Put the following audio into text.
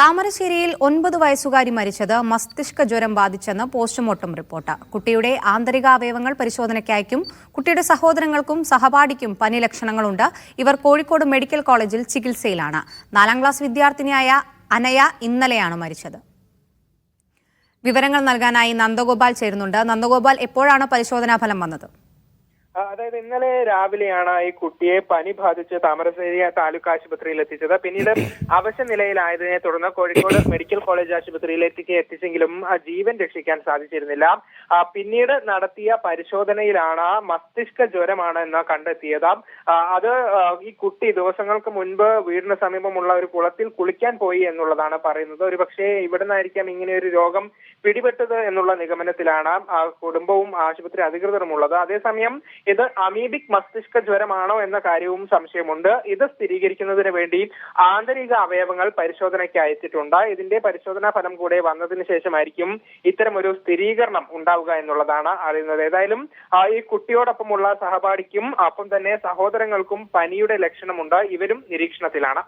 താമരശ്ശേരിയിൽ 9 വയസ്സുകാരി മരിച്ചത് മസ്തിഷ്ക ജ്വരം ബാധിച്ചെന്ന് പോസ്റ്റ്മോർട്ടം റിപ്പോർട്ട്. കുട്ടിയുടെ ആന്തരികാവയവങ്ങൾ പരിശോധനയ്ക്ക് അയക്കും. കുട്ടിയുടെ സഹോദരങ്ങൾക്കും സഹപാഠിക്കും പനി ലക്ഷണങ്ങളുണ്ട്. ഇവർ കോഴിക്കോട് മെഡിക്കൽ കോളേജിൽ ചികിത്സയിലാണ്. 4ാം ക്ലാസ് വിദ്യാർത്ഥിനിയായ അനയ ഇന്നലെയാണ് മരിച്ചത്. വിവരങ്ങൾ നൽകാനായി നന്ദഗോപാൽ ചേരുന്നുണ്ട്. നന്ദഗോപാൽ, എപ്പോഴാണ് പരിശോധനാ ഫലം വന്നത്? അതായത് ഇന്നലെ രാവിലെയാണ് ഈ കുട്ടിയെ പനി ബാധിച്ച് താമരശ്ശേരി താലൂക്ക് ആശുപത്രിയിൽ എത്തിച്ചത്. പിന്നീട് അവശ നിലയിലായതിനെ തുടർന്ന് കോഴിക്കോട് മെഡിക്കൽ കോളേജ് ആശുപത്രിയിലേക്ക് എത്തിച്ചെങ്കിലും ജീവൻ രക്ഷിക്കാൻ സാധിച്ചിരുന്നില്ല. പിന്നീട് നടത്തിയ പരിശോധനയിലാണ് മസ്തിഷ്ക ജ്വരമാണ് എന്ന് കണ്ടെത്തിയത്. അത് ഈ കുട്ടി ദിവസങ്ങൾക്ക് മുൻപ് വീടിന് സമീപമുള്ള ഒരു കുളത്തിൽ കുളിക്കാൻ പോയി എന്നുള്ളതാണ് പറയുന്നത്. ഒരു പക്ഷേ ഇവിടുന്നായിരിക്കാം ഇങ്ങനെ ഒരു രോഗം പിടിപെട്ടത് എന്നുള്ള നിഗമനത്തിലാണ് കുടുംബവും ആശുപത്രി അധികൃതരും ഉള്ളത്. അതേസമയം ഇത് അമീബിക് മസ്തിഷ്ക ജ്വരമാണോ എന്ന കാര്യവും സംശയമുണ്ട്. ഇത് സ്ഥിരീകരിക്കുന്നതിന് വേണ്ടി ആന്തരിക അവയവങ്ങൾ പരിശോധനയ്ക്ക് അയച്ചിട്ടുണ്ട്. ഇതിന്റെ പരിശോധനാ ഫലം കൂടെ വന്നതിന് ശേഷമായിരിക്കും ഇത്തരമൊരു സ്ഥിരീകരണം ഉണ്ടാവുക എന്നുള്ളതാണ് അറിയുന്നത്. ഏതായാലും ഈ കുട്ടിയോടൊപ്പമുള്ള സഹപാഠിക്കും ഒപ്പം തന്നെ സഹോദരങ്ങൾക്കും പനിയുടെ ലക്ഷണമുണ്ട്. ഇവരും നിരീക്ഷണത്തിലാണ്.